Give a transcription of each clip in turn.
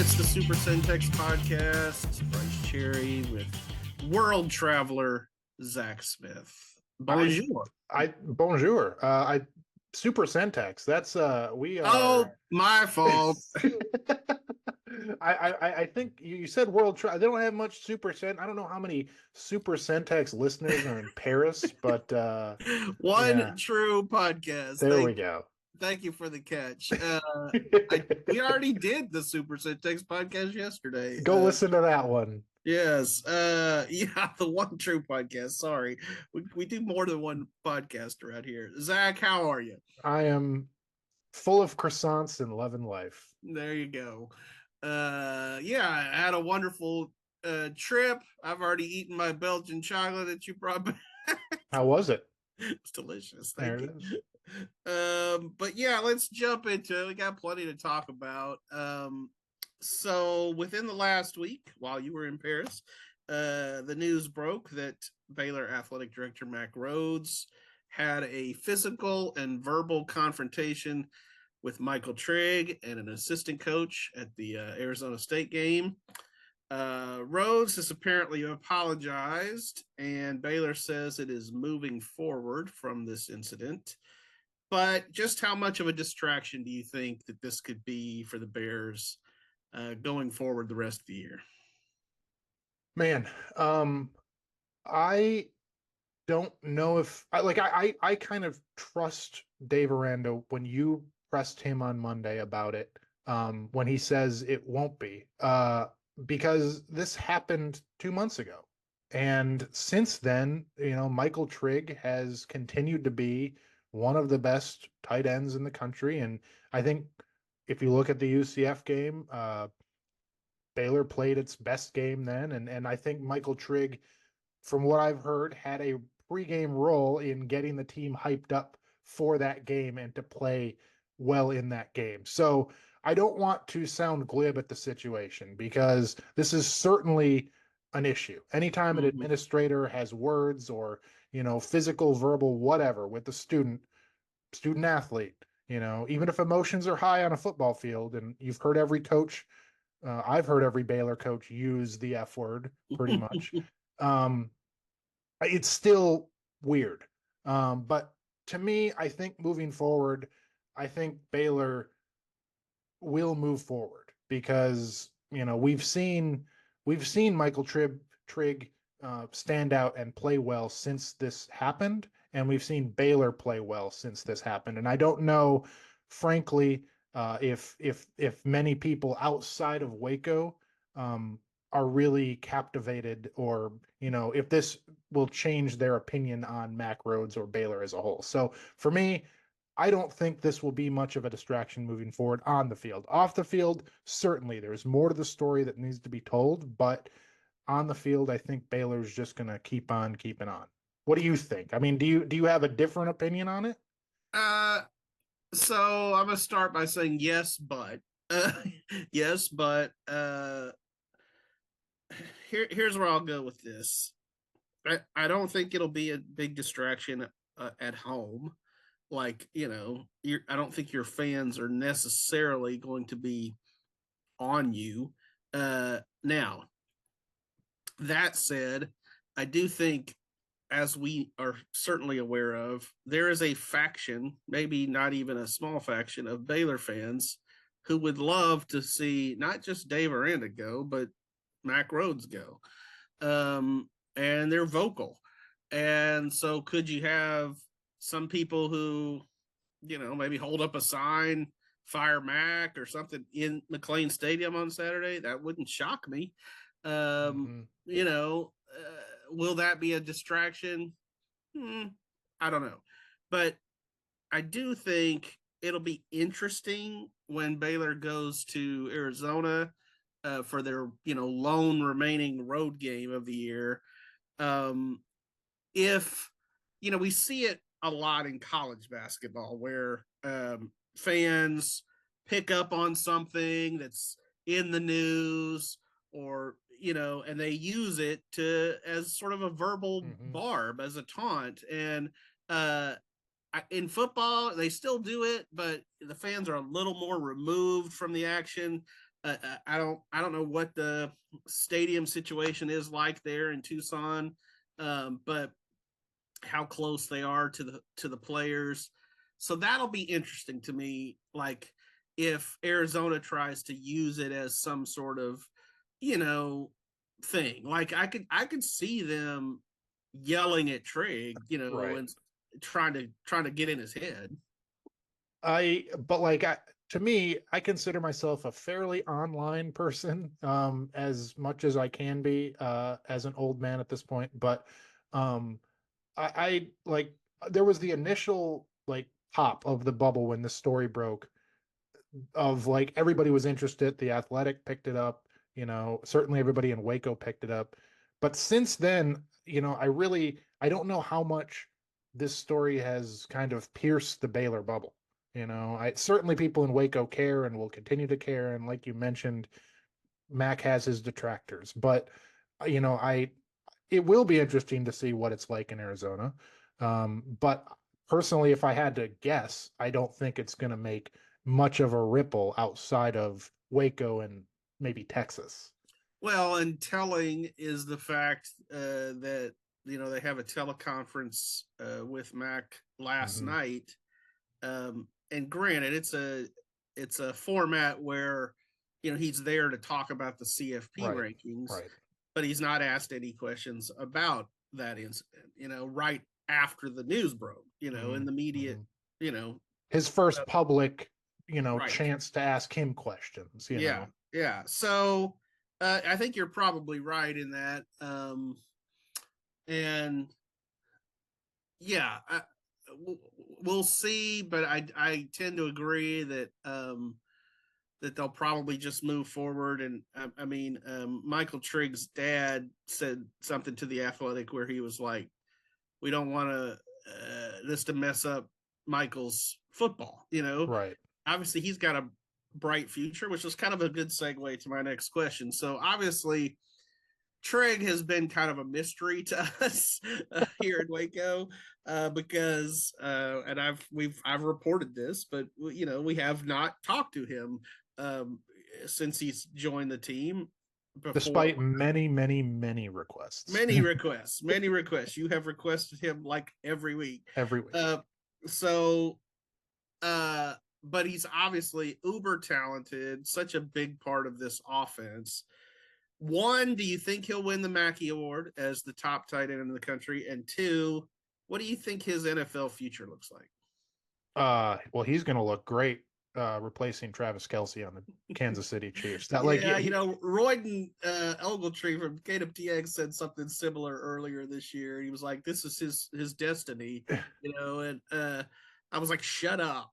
It's the Super Syntax Podcast. Brice Cherry with world traveler Zach Smith. Bonjour. Bonjour. Super syntax. That's we are. Oh, my fault. I think you said they don't have much super cent. I don't know how many super syntax listeners are in Paris, but One true podcast. There we go. Thank you for the catch. We already did the Super Syntax Podcast yesterday. Go listen to that one. Yes. The one true podcast. Sorry. We do more than one podcast around here. Zach, how are you? I am full of croissants and love and life. There you go. I had a wonderful trip. I've already eaten my Belgian chocolate that you brought back. How was it? It's delicious. Thank you. But yeah, let's jump into it. We got plenty to talk about. So within the last week, while you were in Paris, the news broke that Baylor Athletic Director Mack Rhoades had a physical and verbal confrontation with Michael Trigg and an assistant coach at the Arizona State game. Rhoades has apparently apologized, and Baylor says it is moving forward from this incident. But just how much of a distraction do you think that this could be for the Bears going forward the rest of the year? Man, I don't know if I kind of trust dave-aranda when you pressed him on Monday about it, when he says it won't be, because this happened 2 months ago. And since then, Michael Trigg has continued to be one of the best tight ends in the country. And I think if you look at the UCF game, Baylor played its best game then. And I think Michael Trigg, from what I've heard, had a pregame role in getting the team hyped up for that game and to play well in that game. So I don't want to sound glib at the situation, because this is certainly an issue. Anytime an administrator has words or, physical, verbal, whatever with the student athlete, even if emotions are high on a football field, and you've heard every coach, I've heard every Baylor coach use the F word pretty much. It's still weird. But to me, I think moving forward, I think Baylor will move forward, because, we've seen Michael Trigg stand out and play well since this happened, and we've seen Baylor play well since this happened. And I don't know, frankly, if many people outside of Waco are really captivated, or if this will change their opinion on Mack Rhoades or Baylor as a whole. So for me, I don't think this will be much of a distraction moving forward on the field. Off the field, certainly there's more to the story that needs to be told, but on the field, I think Baylor's just going to keep on keeping on. What do you think? I mean, do you have a different opinion on it? So I'm going to start by saying yes, but here's where I'll go with this. I don't think it'll be a big distraction at home. I don't think your fans are necessarily going to be on you. Now, that said, I do think, as we are certainly aware of, there is a faction, maybe not even a small faction, of Baylor fans who would love to see not just dave-aranda go, but Mack Rhoades go. And they're vocal. And so could you have some people who, maybe hold up a sign, fire Mack or something in McLean Stadium on Saturday? That wouldn't shock me. Will that be a distraction? I don't know. But I do think it'll be interesting when Baylor goes to Arizona for their, lone remaining road game of the year. If, we see it a lot in college basketball where fans pick up on something that's in the news, or and they use it as sort of a verbal barb, as a taunt. And in football, they still do it, but the fans are a little more removed from the action. I don't know what the stadium situation is like there in Tucson, but how close they are to the players. So that'll be interesting to me. Like if Arizona tries to use it as some sort of, you know, thing. Like I could see them yelling at Trigg, you know, Right. and trying to get in his head. But like, to me, I consider myself a fairly online person, as much as I can be, as an old man at this point. But, um, I like, there was the initial like pop of the bubble when the story broke, of like everybody was interested. The Athletic picked it up, certainly everybody in Waco picked it up. But since then, I don't know how much this story has kind of pierced the Baylor bubble. I certainly, people in Waco care and will continue to care. And like you mentioned, Mack has his detractors, but I it will be interesting to see what it's like in Arizona. But personally, if I had to guess, I don't think it's going to make much of a ripple outside of Waco and maybe Texas. Well, and telling is the fact that they have a teleconference with Mack last Hmm. night. And granted, it's a format where he's there to talk about the CFP Right, rankings, right. but he's not asked any questions about that incident. Right after the news broke. In Hmm. the media. Hmm. You know, His first uh, public, right. chance to ask him questions. Yeah, yeah. So I think you're probably right in that. And yeah, we'll see. But I tend to agree that they'll probably just move forward. And I mean, Michael Trigg's dad said something to the Athletic where he was like, "We don't want this to mess up Michael's football." Right. Obviously he's got a bright future, which is kind of a good segue to my next question. So obviously Trigg has been kind of a mystery to us here in Waco because and I've reported this, but we have not talked to him um, since he's joined the team. Before Despite many, many, many requests. many requests, you have requested him like every week. Every week. So uh, but he's obviously uber talented, such a big part of this offense. One, do you think he'll win the Mackey Award as the top tight end in the country? And two, what do you think his NFL future looks like? Well, he's going to look great, replacing Travis Kelce on the Kansas City Chiefs. That, like, Yeah, Royden Ogletree from KWTX said something similar earlier this year. He was like, "This is his destiny," and I was like, "Shut up!"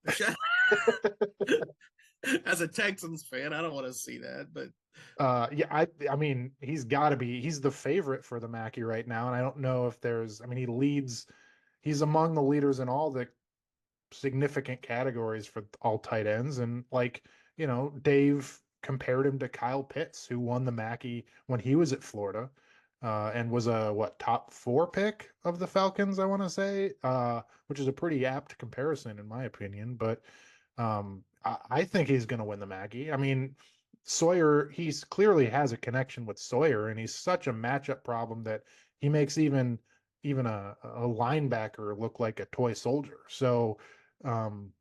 As a Texans fan, I don't want to see that, but yeah, I mean, he's the favorite for the Mackey right now, and I don't know if I mean, he's among the leaders in all the significant categories for all tight ends. And like, Dave compared him to Kyle Pitts, who won the Mackey when he was at Florida, and was a top 4 pick of the Falcons, I want to say, which is a pretty apt comparison in my opinion. But I think he's going to win the Mackey. I mean, Sawyer, he's clearly has a connection with Sawyer, and he's such a matchup problem that he makes even a linebacker look like a toy soldier. So, um,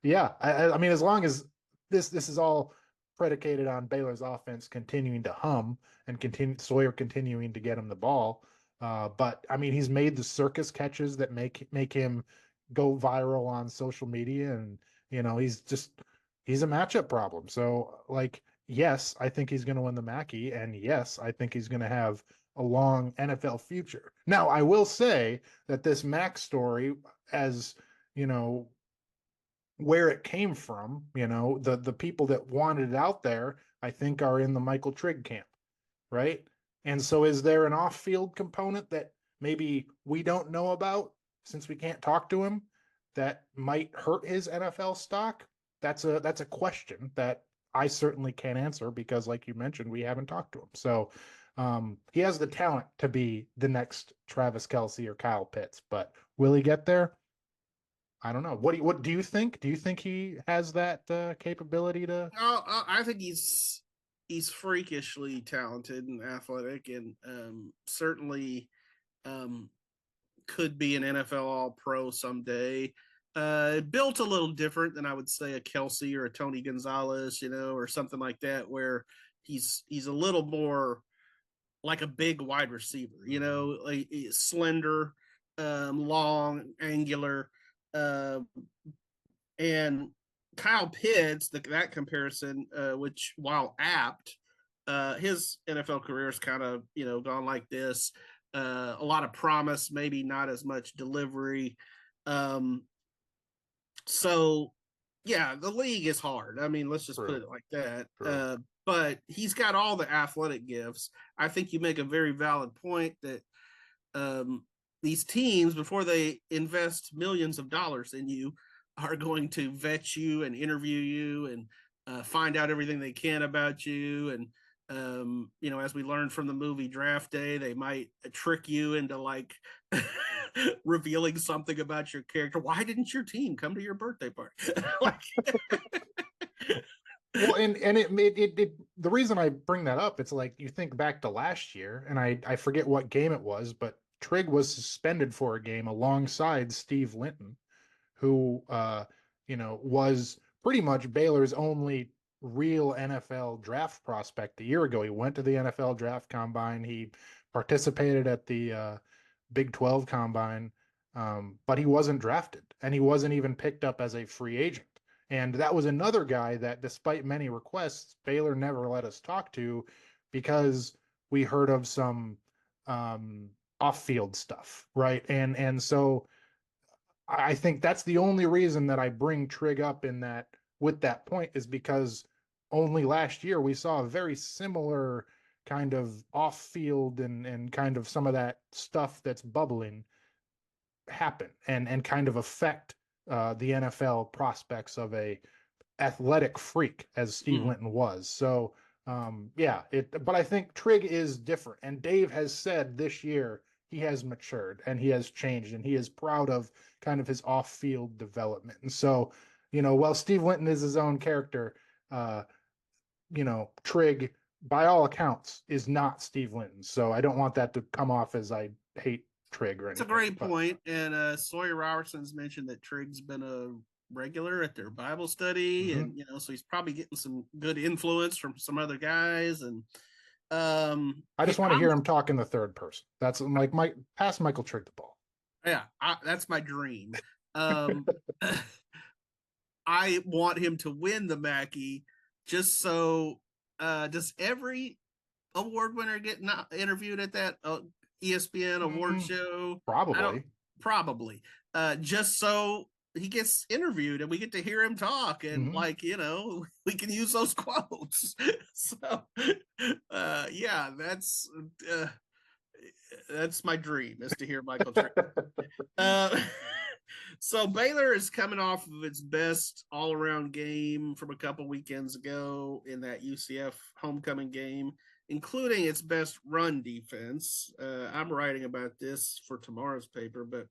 yeah, I mean, as long as this is all predicated on Baylor's offense continuing to hum and Sawyer continuing to get him the ball. But I mean, he's made the circus catches that make him go viral on social media, and he's a matchup problem. So, like, yes, I think he's going to win the Mackey, and yes, I think he's going to have a long NFL future. Now, I will say that this Mack story, as you know, where it came from, the people that wanted it out there, I think are in the Michael Trigg camp, right? And so, is there an off-field component that maybe we don't know about since we can't talk to him that might hurt his NFL stock? That's a question that I certainly can't answer because, like you mentioned, we haven't talked to him. So he has the talent to be the next Travis Kelce or Kyle Pitts, but will he get there? I don't know. What do you think? Do you think he has that capability to? I think he's freakishly talented and athletic, and certainly um, could be an NFL All Pro someday. Built a little different than I would say a Kelsey or a Tony Gonzalez, or something like that, where he's a little more like a big wide receiver, like slender, long, angular, uh, and Kyle Pitts. That comparison, which while apt, his NFL career is kind of gone like this. A lot of promise, maybe not as much delivery. Um, so yeah, the league is hard. I mean, let's just put it like that. But he's got all the athletic gifts. I think you make a very valid point that these teams, before they invest millions of dollars in you, are going to vet you and interview you and find out everything they can about you. And as we learned from the movie Draft Day, they might trick you into like revealing something about your character. Why didn't your team come to your birthday party? Like, well, and it the reason I bring that up, it's like you think back to last year, and I forget what game it was, but Trigg was suspended for a game alongside Steve Linton, who was pretty much Baylor's only real NFL draft prospect a year ago. He went to the NFL draft combine. He participated at the Big 12 combine, but he wasn't drafted, and he wasn't even picked up as a free agent. And that was another guy that, despite many requests, Baylor never let us talk to because we heard of some off-field stuff, right? And so I think that's the only reason that I bring Trigg up in that with that point, is because only last year we saw a very similar kind of off-field and kind of some of that stuff that's bubbling happen and kind of affect the NFL prospects of a athletic freak as Steve Linton was. So but I think Trigg is different, and Dave has said this year he has matured and he has changed, and he is proud of kind of his off-field development. And so, while Steve Linton is his own character, Trigg, by all accounts, is not Steve Linton. So I don't want that to come off as I hate Trigg or anything. It's a great point. And Sawyer-Robertson's mentioned that Trigg's been a regular at their Bible study, and so he's probably getting some good influence from some other guys. And I just want to hear him talk in the third person. That's like pass Michael Trigg the ball. Yeah, that's my dream. I want him to win the Mackey, just so. Does every award winner get interviewed at that ESPN award show? Probably. Just so he gets interviewed and we get to hear him talk, and we can use those quotes. So that's my dream, is to hear Michael Trigg. So Baylor is coming off of its best all-around game from a couple weekends ago in that UCF homecoming game, including its best run defense. I'm writing about this for tomorrow's paper, but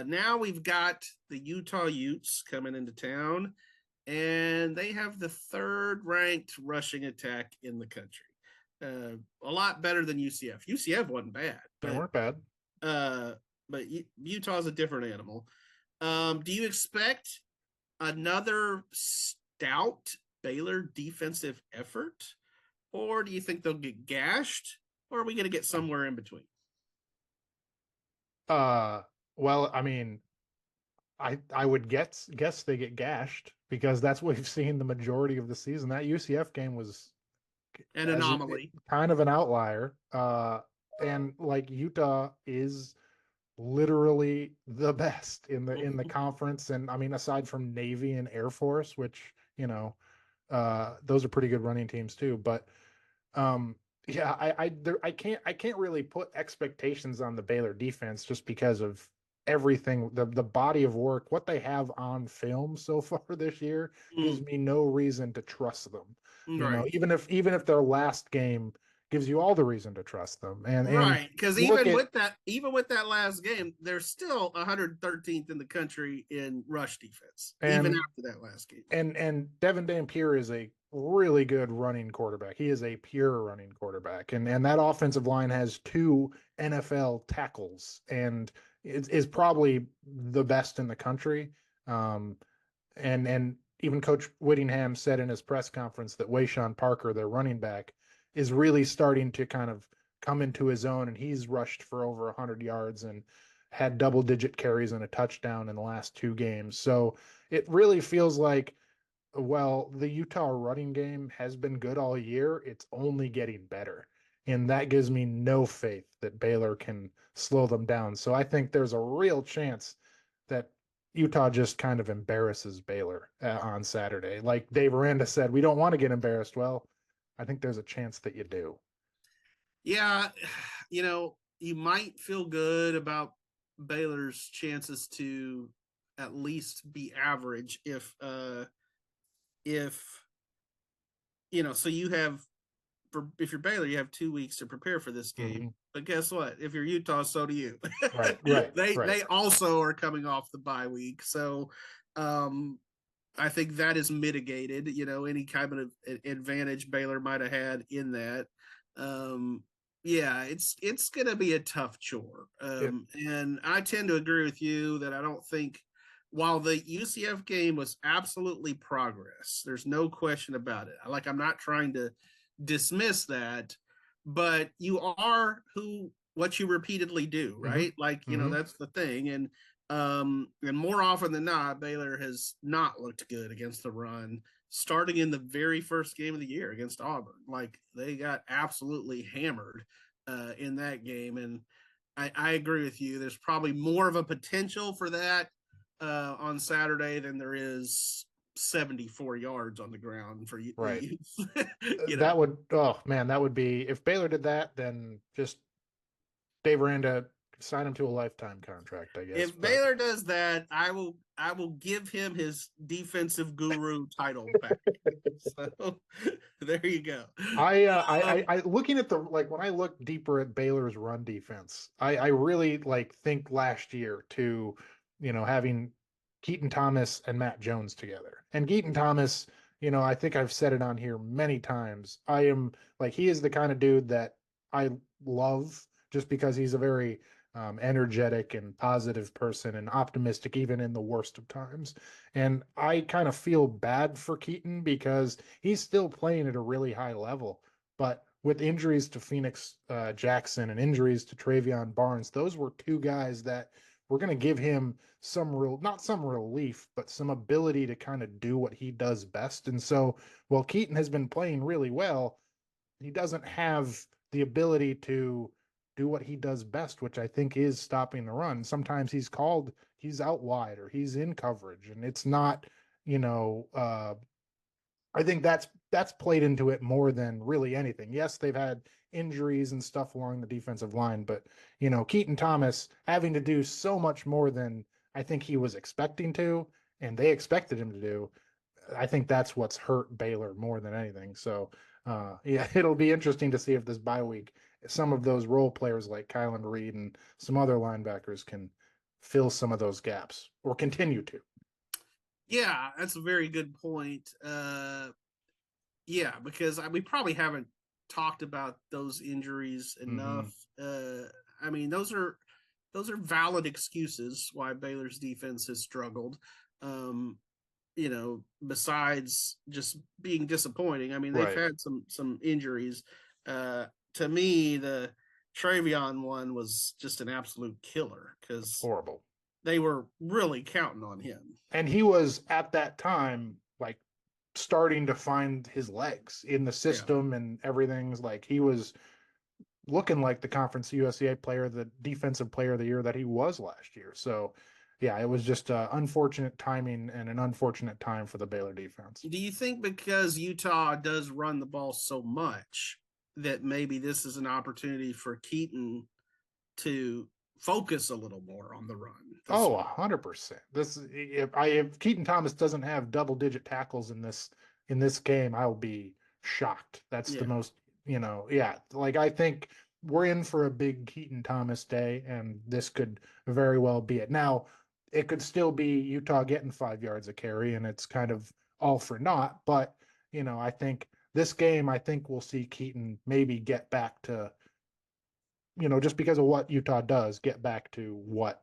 now we've got the Utah-Utes coming into town, and they have the third-ranked rushing attack in the country. A lot better than UCF. UCF wasn't bad. They weren't bad. But Utah's a different animal. Do you expect another stout Baylor defensive effort, or do you think they'll get gashed, or are we going to get somewhere in between? Well, I mean, I would guess they get gashed, because that's what we've seen the majority of the season. That UCF game was an anomaly, kind of an outlier. And like, Utah is literally the best in the conference, and I mean, aside from Navy and Air Force, which those are pretty good running teams too. But I can't really put expectations on the Baylor defense, just because of everything, the body of work, what they have on film so far this year gives me no reason to trust them. Right. Even if their last game gives you all the reason to trust them. And Right, because look at even with that last game, they're still 113th in the country in rush defense, even and after that last game. and Devin Dampier is a really good running quarterback. He is a pure running quarterback, and that offensive line has two NFL tackles, and is probably the best in the country. And even Coach Whittingham said in his press conference that Wayshawn Parker, their running back, is really starting to kind of come into his own, and he's rushed for over 100 yards and had double-digit carries and a touchdown in the last two games. So it really feels like, well, the Utah running game has been good all year. It's only getting better. And that gives me no faith that Baylor can slow them down. So I think there's a real chance that Utah just kind of embarrasses Baylor on Saturday. Like dave-aranda said, we don't want to get embarrassed. Well, I think there's a chance that you do. Yeah, you might feel good about Baylor's chances to at least be average if so you have if you're Baylor, you have 2 weeks to prepare for this game. Mm-hmm. But guess what? If you're Utah, so do you. Right. They also are coming off the bye week, so I think that is mitigated. Any kind of advantage Baylor might have had in that. Yeah, it's going to be a tough chore, and I tend to agree with you that I don't think. While the UCF game was absolutely progress, there's no question about it. I'm not trying to dismiss that, but you are what you repeatedly do, right? Mm-hmm. That's the thing. And more often than not, Baylor has not looked good against the run, starting in the very first game of the year against Auburn. They got absolutely hammered in that game. And I agree with you. There's probably more of a potential for that on Saturday than there is 74 yards on the ground for you. Right. That would be, if Baylor did that, then just dave-aranda sign him to a lifetime contract, I guess. If Baylor does that, I will give him his defensive guru title back. So there you go. I looking at when I look deeper at Baylor's run defense, I really think last year to having Keaton Thomas and Matt Jones together. And Keaton Thomas, I think I've said it on here many times. He is the kind of dude that I love just because he's a very energetic and positive person and optimistic, even in the worst of times. And I kind of feel bad for Keaton because he's still playing at a really high level. But with injuries to Phoenix Jackson and injuries to Travion Barnes, those were two guys that we're going to give him not some relief, but some ability to kind of do what he does best. And so while Keaton has been playing really well, he doesn't have the ability to do what he does best, which I think is stopping the run. Sometimes he's out wide or he's in coverage, and it's not, I think that's played into it more than really anything. Yes, they've had injuries and stuff along the defensive line, but Keaton Thomas having to do so much more than I think he was expecting to, and they expected him to do. I think that's what's hurt Baylor more than anything. So it'll be interesting to see if this bye week, some of those role players like Kylan Reed and some other linebackers can fill some of those gaps or continue to. Yeah, that's a very good point. Yeah, because we probably haven't talked about those injuries enough. Mm-hmm. Those are valid excuses why Baylor's defense has struggled. Besides just being disappointing. They've had some injuries. To me, the Travion one was just an absolute killer because horrible. They were really counting on him. And he was at that time starting to find his legs in the system and everything's he was looking like the Conference USA player, the defensive player of the year that he was last year. So yeah, it was just unfortunate timing and an unfortunate time for the Baylor defense. Do you think because Utah does run the ball so much that maybe this is an opportunity for Keaton to focus a little more on the run? 100%. If Keaton Thomas doesn't have double-digit tackles in this game, I'll be shocked. That's the most yeah, like I think we're in for a big Keaton Thomas day, and this could very well be it. Now, it could still be Utah getting 5 yards of carry, and it's kind of all for naught. But I think this game, I think we'll see Keaton maybe get back to, just because of what Utah does, get back to what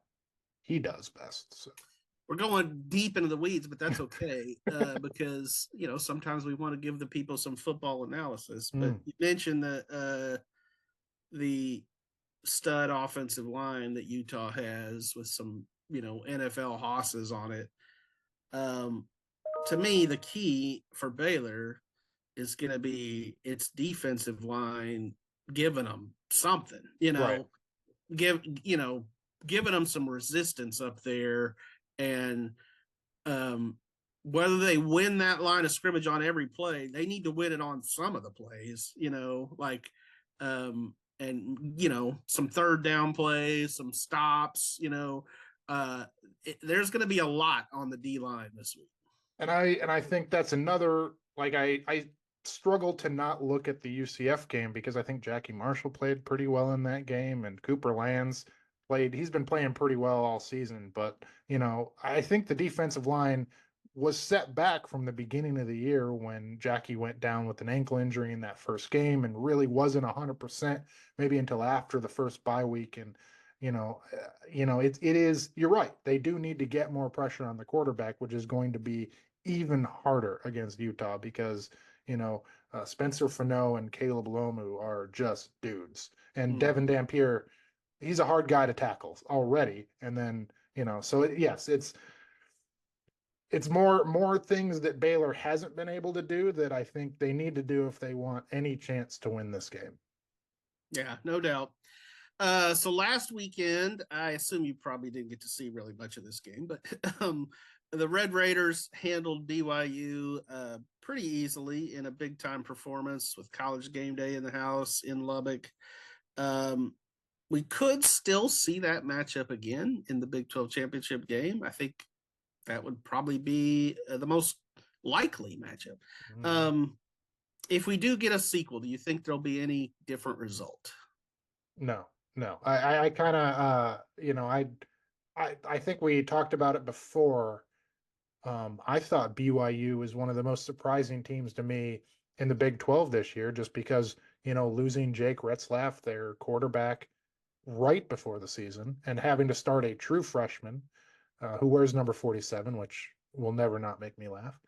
he does best. So. We're going deep into the weeds, but that's okay because sometimes we want to give the people some football analysis. But you mentioned the stud offensive line that Utah has with some NFL hosses on it. To me, the key for Baylor is going to be its defensive line giving them something. Right. Giving them some resistance up there. And whether they win that line of scrimmage on every play, they need to win it on some of the plays, some third down plays, some stops, there's going to be a lot on the D line this week. And I think that's another, like, I struggle to not look at the UCF game because I think Jackie Marshall played pretty well in that game, and Cooper Lands he's been playing pretty well all season. But, I think the defensive line was set back from the beginning of the year when Jackie went down with an ankle injury in that first game and really wasn't 100% maybe until after the first bye week. And, it is, you're right. They do need to get more pressure on the quarterback, which is going to be even harder against Utah because, Spencer Fano and Caleb Lomu are just dudes. And Devin Dampier, he's a hard guy to tackle already. And then, so yes, it's more things that Baylor hasn't been able to do that I think they need to do if they want any chance to win this game. Yeah, no doubt. So last weekend, I assume you probably didn't get to see really much of this game, but the Red Raiders handled BYU pretty easily in a big time performance with College Game Day in the house in Lubbock. We could still see that matchup again in the Big 12 championship game. I think that would probably be the most likely matchup. If we do get a sequel, do you think there'll be any different result? No. I kind of, I think we talked about it before. I thought BYU was one of the most surprising teams to me in the Big 12 this year, just because, losing Jake Retzlaff, their quarterback, right before the season, and having to start a true freshman who wears number 47, which will never not make me laugh.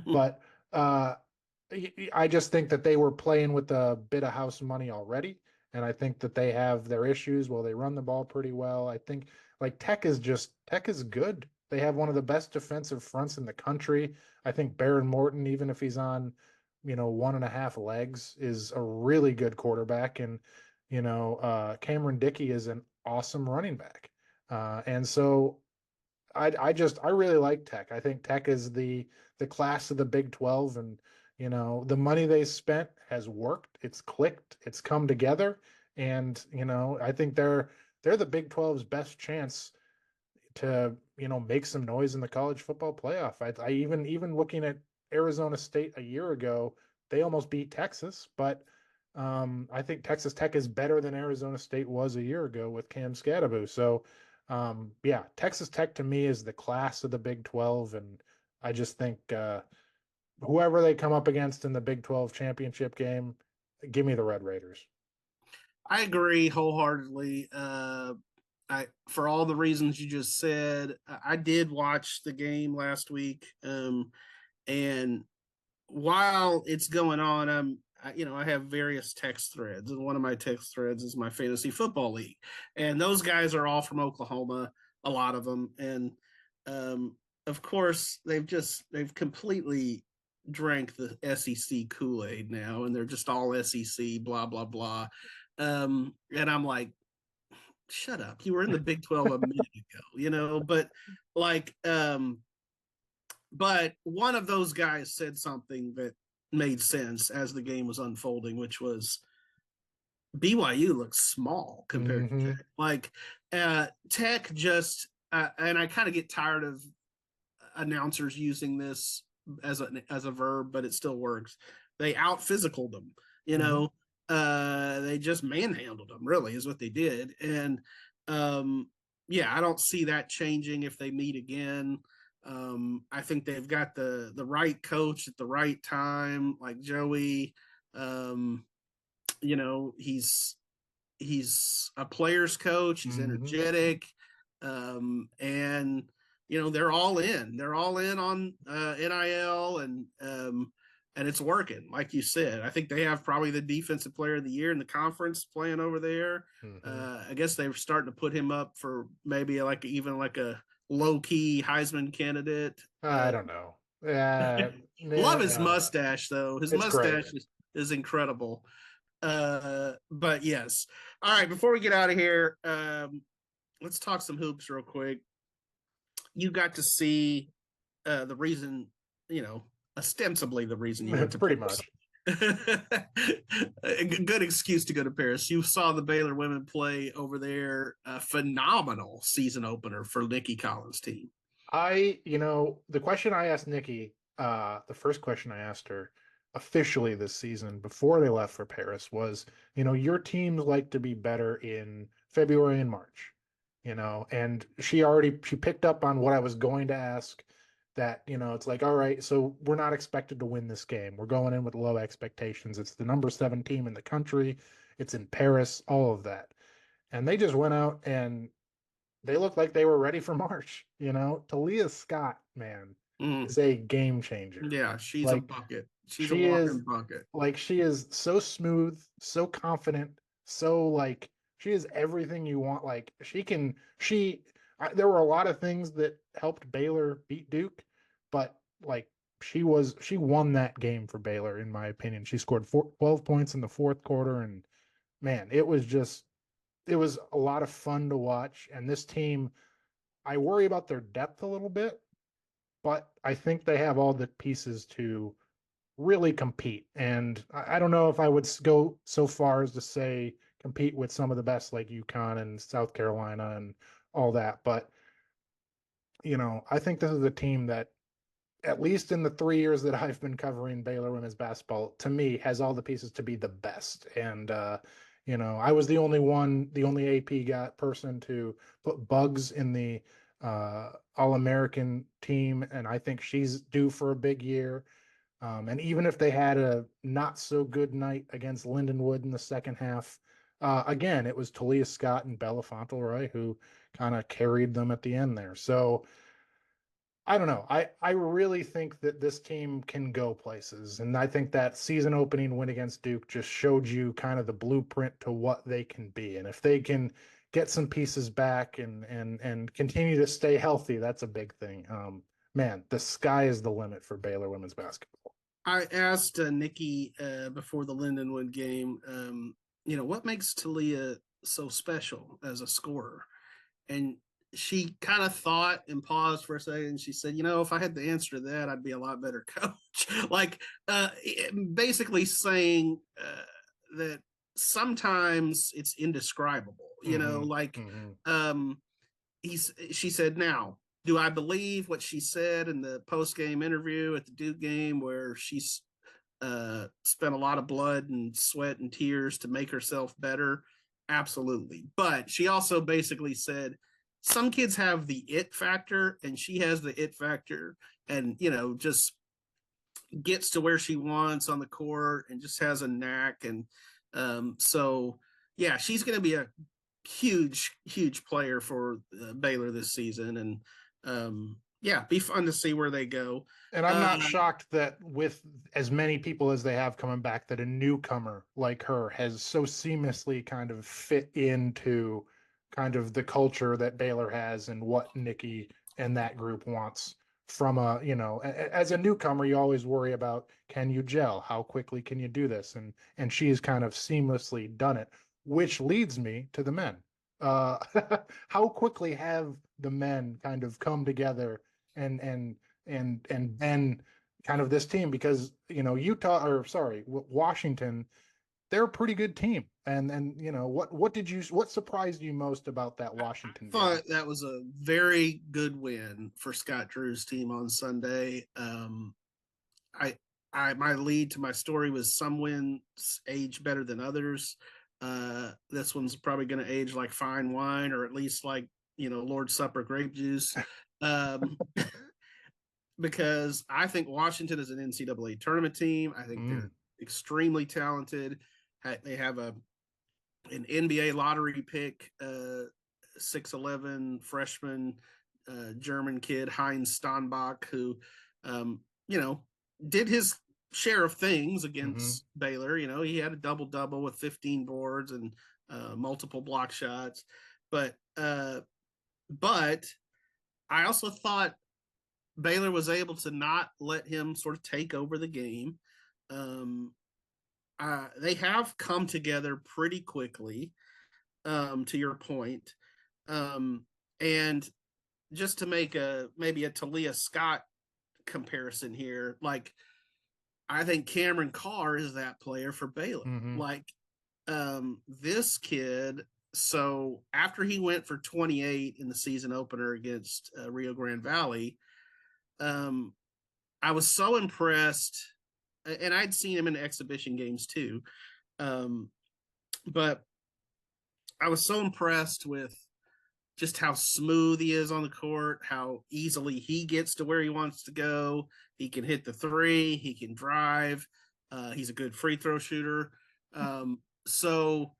But I just think that they were playing with a bit of house money already. And I think that they have their issues. Well, they run the ball pretty well. I think like Tech is good. They have one of the best defensive fronts in the country. I think Baron Morton, even if he's on, 1.5 legs, is a really good quarterback. And, Cameron Dickey is an awesome running back. And so I really like Tech. I think Tech is the class of the Big 12, and the money they spent has worked. It's clicked. It's come together, and I think they're the Big 12's best chance to make some noise in the college football playoff. I even looking at Arizona State a year ago, they almost beat Texas, but I think Texas Tech is better than Arizona State was a year ago with Cam Scadaboo. So. Yeah, Texas Tech to me is the class of the Big 12, and I just think whoever they come up against in the Big 12 championship game, give me the Red Raiders. I agree wholeheartedly. For all the reasons you just said, I did watch the game last week, and while it's going on, I have various text threads, and one of my text threads is my fantasy football league, and those guys are all from Oklahoma, a lot of them, and of course they've completely drank the SEC Kool-Aid now, and they're just all SEC, blah blah blah, and I'm like, shut up, you were in the Big 12 a minute ago, but like, but one of those guys said something that made sense as the game was unfolding, which was BYU looks small compared to Tech. Like Tech just, and I kind of get tired of announcers using this as a verb, but it still works. They out physicaled them, They just manhandled them, really, is what they did. And yeah, I don't see that changing if they meet again. I think they've got the right coach at the right time, like Joey. Um, he's a player's coach. He's Mm-hmm. energetic, and they're all in. They're all in on NIL, and it's working. Like you said, I think they have probably the defensive player of the year in the conference playing over there. Mm-hmm. I guess they're starting to put him up for maybe even like a low key Heisman candidate. I don't know. Yeah, Love his yeah, mustache though. His it's great. mustache is incredible. But yes. All right, before we get out of here, let's talk some hoops real quick. You got to see the reason, ostensibly the reason you went to Pretty Paris. much. A good excuse to go to Paris. You saw the Baylor women play over there. A phenomenal season opener for Nicki-Collen's team. The question I asked Nikki, the first question I asked her officially this season before they left for Paris was, your teams like to be better in February and March, and she picked up on what I was going to ask, that, it's like, all right, so we're not expected to win this game. We're going in with low expectations. It's the number 7 team in the country. It's in Paris, all of that. And they just went out and they looked like they were ready for March. Taliah-Scott, man, Mm. is a game changer. Yeah, she's a Like bucket. She's a she is walking bucket. she is so smooth, so confident, so like she is everything you want. Like there were a lot of things that helped Baylor beat Duke, but like she won that game for Baylor in my opinion. She scored 12 points in the fourth quarter, and man, it was a lot of fun to watch. And this team, I worry about their depth a little bit, but I think they have all the pieces to really compete. And I don't know if I would go so far as to say compete with some of the best like UConn and South Carolina and all that. But, I think this is a team that, at least in the 3 years that I've been covering Baylor women's basketball, to me, has all the pieces to be the best. And, I was the only AP person to put Bugs in the All-American team, and I think she's due for a big year. And even if they had a not so good night against Lindenwood in the second half, again, it was Taliah-Scott and Bella Fauntleroy who kind of carried them at the end there. So I don't know. I really think that this team can go places. And I think that season opening win against Duke just showed you kind of the blueprint to what they can be. And if they can get some pieces back and continue to stay healthy, that's a big thing. Man, the sky is the limit for Baylor women's basketball. I asked Nikki before the Lindenwood game, what makes Taliah so special as a scorer? And she kind of thought and paused for a second. And she said, if I had the answer to that, I'd be a lot better coach. Like basically saying that sometimes it's indescribable, Mm-hmm. she said, now, do I believe what she said in the post game interview at the Duke game where she's spent a lot of blood and sweat and tears to make herself better? Absolutely. But she also basically said some kids have the it factor, and she has the it factor, and just gets to where she wants on the court and just has a knack. And so yeah, she's going to be a huge player for Baylor this season. And yeah, be fun to see where they go. And I'm not shocked that with as many people as they have coming back, that a newcomer like her has so seamlessly kind of fit into kind of the culture that Baylor has and what Nikki and that group wants from as a newcomer, you always worry about, can you gel? How quickly can you do this? And she's kind of seamlessly done it, which leads me to the men. Uh, how quickly have the men kind of come together and then kind of this team? Because Washington, they're a pretty good team. And what surprised you most about that Washington I game? thought that was a very good win for Scott Drew's team on Sunday. I my lead to my story was some wins age better than others. This one's probably going to age like fine wine, or at least like, Lord's Supper grape juice. Um, because I think Washington is an NCAA tournament team. I think they're extremely talented. They have an NBA lottery pick, 6'11" freshman German kid, Heinz Steinbach, who, did his share of things against Baylor. He had a double-double with 15 boards and multiple block shots. But I also thought Baylor was able to not let him sort of take over the game. They have come together pretty quickly, to your point. And just to make maybe a taliah-scott comparison here, like, I think Cameron Carr is that player for Baylor. Like, this kid, so after he went for 28 in the season opener against Rio Grande Valley, I was so impressed, and I'd seen him in exhibition games too. But I was so impressed with just how smooth he is on the court, how easily he gets to where he wants to go. He can hit the three, he can drive. He's a good free throw shooter. So,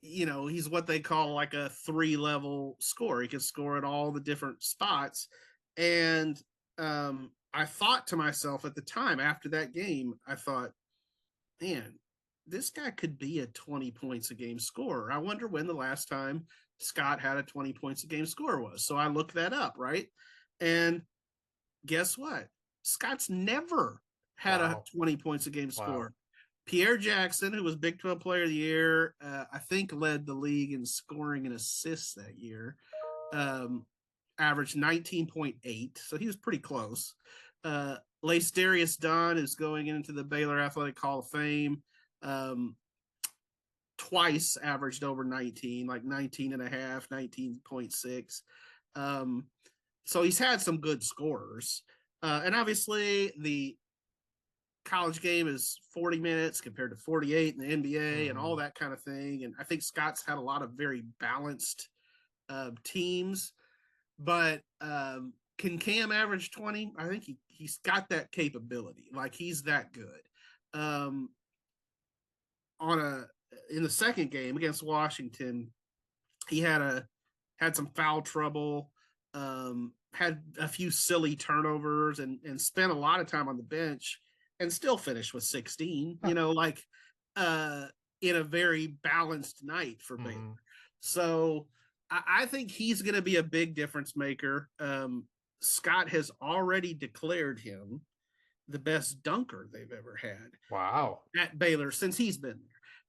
he's what they call like a 3-level scorer. He can score at all the different spots. And I thought to myself at the time after that game, I thought, man, this guy could be a 20 points a game scorer. I wonder when the last time Scott had a 20 points a game score was. So I looked that up, right? And guess what? Scott's never had a 20 points a game score. Pierre Jackson, who was Big 12 Player of the Year, I think led the league in scoring and assists that year, averaged 19.8, so he was pretty close. Lacedarius Dunn is going into the Baylor Athletic Hall of Fame. Twice averaged over 19, like 19 and a half, 19.6. So he's had some good scorers. And obviously the college game is 40 minutes compared to 48 in the NBA and all that kind of thing. And I think Scott's had a lot of very balanced teams. But can Cam average 20? I think he's got that capability. Like, he's that good. In the second game against Washington, he had some foul trouble, had a few silly turnovers, and spent a lot of time on the bench, and still finished with 16. In a very balanced night for Baylor. So I think he's going to be a big difference maker. Scott has already declared him the best dunker they've ever had. Wow. At Baylor since he's been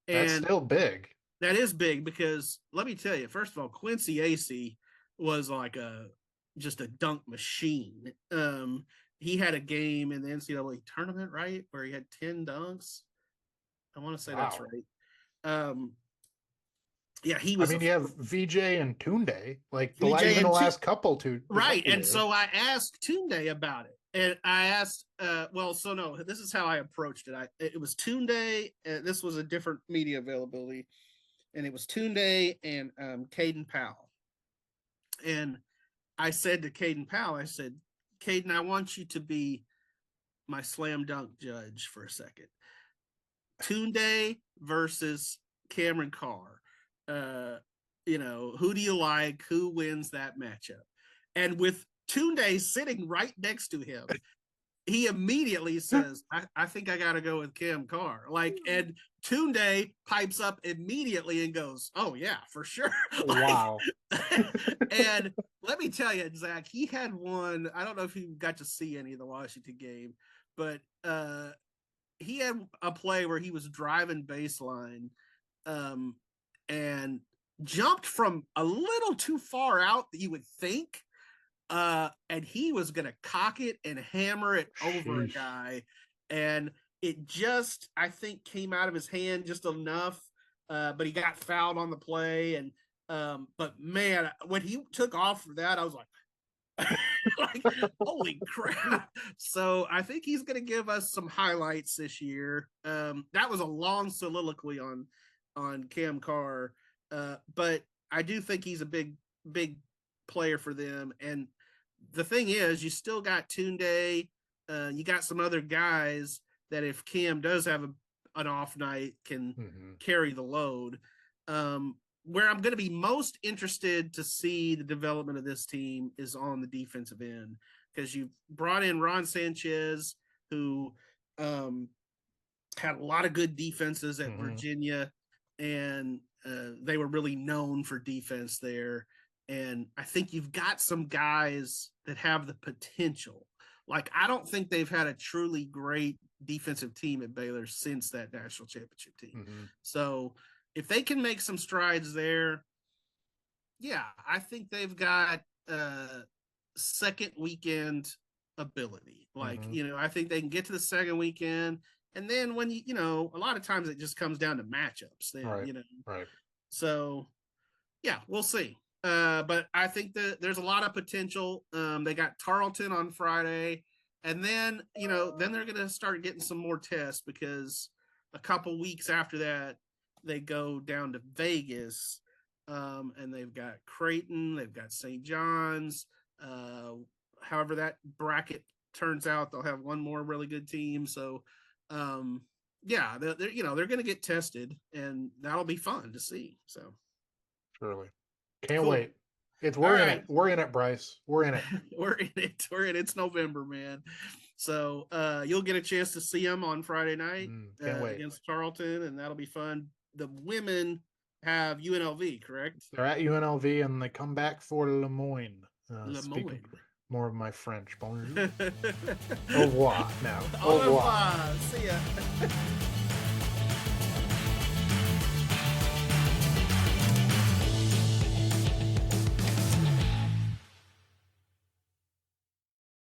there. That's still big. That is big, because let me tell you, first of all, Quincy Acey was like just a dunk machine. He had a game in the NCAA tournament, right, where he had 10 dunks. I want to say that's right. Yeah, he was. I mean, you have VJ and Tunde, like even the last couple to right. And so I asked Tunde about it, and I asked, this is how I approached it. It was Tunde. This was a different media availability, and it was Tunde and Caden Powell. And I said to Caden Powell, I said, Caden, I want you to be my slam dunk judge for a second. Tunde versus Cameron Carr. Who do you like? Who wins that matchup? And with Tunde sitting right next to him, he immediately says, I think I got to go with Cam Carr. And Tunde pipes up immediately and goes, oh, yeah, for sure. Wow. And let me tell you, Zach, he had one. I don't know if you got to see any of the Washington game, but he had a play where he was driving baseline and jumped from a little too far out that you would think. And he was going to cock it and hammer it over a guy. And it just, I think, came out of his hand just enough. But he got fouled on the play. And but man, when he took off for that, I was like, Like, holy crap. So I think he's going to give us some highlights this year. That was a long soliloquy on Cam Carr, but I do think he's a big player for them. And the thing is, you still got Tunde, you got some other guys that if Cam does have an off night can carry the load. Where I'm going to be most interested to see the development of this team is on the defensive end, because you've brought in Ron Sanchez, who had a lot of good defenses at Virginia, and they were really known for defense there. And I think you've got some guys that have the potential. Like, I don't think they've had a truly great defensive team at Baylor since that national championship team. So if they can make some strides there, yeah, I think they've got second weekend ability. Like, I think they can get to the second weekend. And then when a lot of times it just comes down to matchups then, Right. So yeah, we'll see. But I think that there's a lot of potential. They got Tarleton on Friday, and then then they're gonna start getting some more tests, because a couple weeks after that they go down to Vegas, and they've got Creighton, they've got St. John's. However that bracket turns out, they'll have one more really good team. So yeah, they're gonna get tested, and that'll be fun to see. So surely. Can't wait. We're in it, Brice. We're in it. We're in it. It's November, man. So you'll get a chance to see them on Friday night against Tarleton, and that'll be fun. The women have UNLV, correct? They're at UNLV, and they come back for Le Moyne. Speaking more of my French. Bonjour. Au revoir now. Au revoir. See ya.